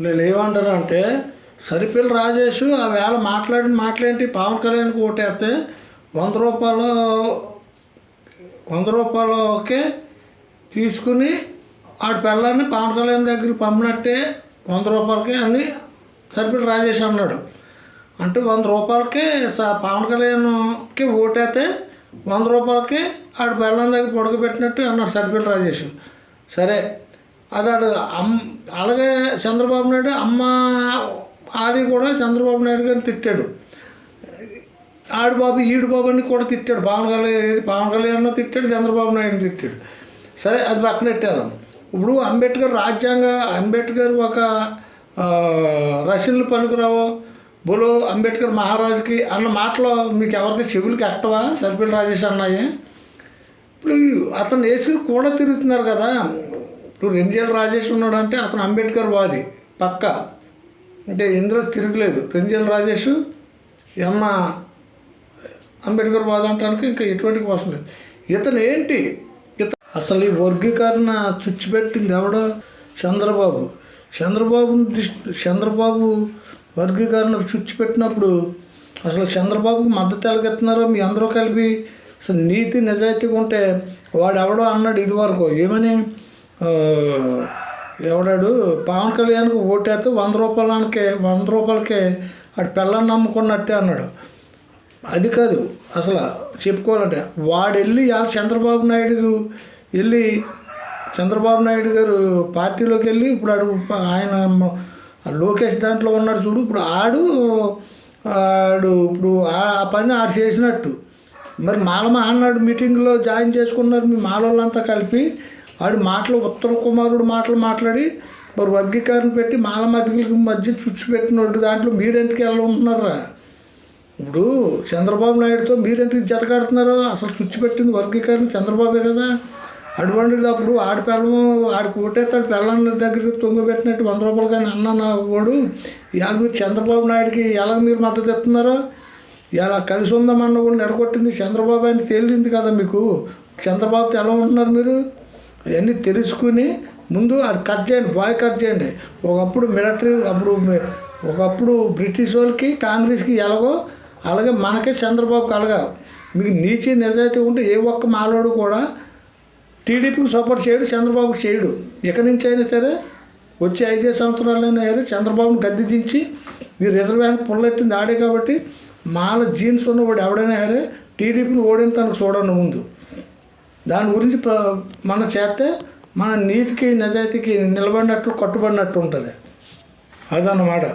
నేను ఏమంటానంటే సరిపిల్ల రాజేష్ ఆ వేళ మాట్లాడిన మాటలేంటి, పవన్ కళ్యాణ్కి ఓటేస్తే 100 రూపాయలకే తీసుకుని ఆడి పిల్లాన్ని పవన్ కళ్యాణ్ దగ్గరికి పంపినట్టే 100 రూపాయలకే అని సరిపిల్ల రాజేష్ అన్నాడు. అంటే 100 రూపాయలకే పవన్ కళ్యాణ్కి ఓటేస్తే 100 రూపాయలకి ఆడు పిల్లం దగ్గర పొడగబెట్టినట్టు అన్నాడు సరిపిల్ల రాజేష్. సరే అది అలాగే చంద్రబాబు నాయుడు అమ్మ ఆది కూడా చంద్రబాబు నాయుడు గారిని తిట్టాడు. ఆడు బాబు ఈడు బాబు అని కూడా తిట్టాడు. పవన్ కళ్యాణ్ తిట్టాడు, చంద్రబాబు నాయుడు తిట్టాడు. సరే అది పక్కన పెట్టేదాం. ఇప్పుడు అంబేద్కర్ ఒక రచనలు పనికిరావో బోలో అంబేద్కర్ మహారాజుకి అన్న మాటలో మీకు ఎవరికి చెవులకి ఎక్కవా సరిపిల్ల రాజేష్ అన్నాయి. ఇప్పుడు అతను వేసుకుని కూడా తిరుగుతున్నారు కదా. ఇప్పుడు రెంజేళ్ళ రాజేష్ ఉన్నాడంటే అతను అంబేద్కర్ వాది పక్క, అంటే ఇందులో తిరగలేదు. రెంజేళ్ళ రాజేష్ అమ్మ అంబేద్కర్ వాది అంటానికి ఇంకా ఎటువంటి కోసం లేదు. ఇతను ఏంటి అసలు ఈ వర్గీకరణ చుచ్చిపెట్టింది ఎవడో? చంద్రబాబు వర్గీకరణ చుచ్చిపెట్టినప్పుడు అసలు చంద్రబాబుకి మద్దతు ఎలాగెత్తున్నారో మీ అందరూ కలిపి. అసలు నీతి నిజాయితీగా ఉంటే వాడు ఎవడో అన్నాడు ఇదివరకు, ఏమని ఎవడాడు పవన్ కళ్యాణ్కి ఓటేస్తే 100 రూపాయలకే వాడు పిల్లని నమ్ముకున్నట్టే అన్నాడు. అది కాదు అసలు చెప్పుకోవాలంటే. వాడు వెళ్ళి చంద్రబాబు నాయుడు గారు పార్టీలోకి వెళ్ళి ఇప్పుడు ఆయన లోకేష్ దాంట్లో ఉన్నాడు చూడు. ఇప్పుడు ఇప్పుడు ఆ పని ఆడు చేసినట్టు మరి మాలమ అన్నాడు మీటింగ్లో జాయిన్ చేసుకున్నారు మీ మాలోళ్ళంతా కలిపి. ఆడు ఉత్తర కుమారుడు మాట్లాడి మరి వర్గీకరణ పెట్టి మాల మధ్యకి మధ్య చుచ్చిపెట్టినోడు దాంట్లో మీరెందుకు వెళ్ళుంటున్నారా? ఇప్పుడు చంద్రబాబు నాయుడుతో మీరెందుకు జతకాడుతున్నారో? అసలు చుచ్చిపెట్టింది వర్గీకరణ చంద్రబాబే కదా. అటువంటిది అప్పుడు ఆడికి ఓటేస్తాడు పిల్లల దగ్గరికి తొంగిపెట్టినట్టు 100 రూపాయలు కానీ అన్న వాడు ఇవాళ మీరు చంద్రబాబు నాయుడికి ఎలా మీరు మద్దతు ఇస్తున్నారో? ఇలా కలిసి ఉందామన్న కూడా ఎడగొట్టింది చంద్రబాబు అని తేలింది కదా మీకు. చంద్రబాబుతో ఎలా ఉంటున్నారు మీరు? అవన్నీ తెలుసుకుని ముందు అది కట్ చేయండి. ఒకప్పుడు బ్రిటిష్ వాళ్ళకి కాంగ్రెస్కి ఎలాగో అలాగే మనకే చంద్రబాబుకి అలాగా. మీకు నీచి నిజాయితీ ఉంటే ఏ ఒక్క మాలోడు కూడా టీడీపీకి సపోర్ట్ చేయడు, చంద్రబాబుకి చేయడు. ఇక్కడి నుంచి అయినా సరే వచ్చే 5 సంవత్సరాలైనా సరే చంద్రబాబుని గద్దె దించి ఈ రిజర్వేషన్ పుల్లెట్టింది ఆడే కాబట్టి మాల జీన్స్ ఉన్నవాడు ఎవడైనా సరే టీడీపీని ఓడిన తనకు చూడండి ముందు. దాని గురించి మనం చేస్తే మన నీతికి నిజాయితీకి నిలబడినట్టు కట్టుబడినట్టు ఉంటుంది. అదన్నమాట.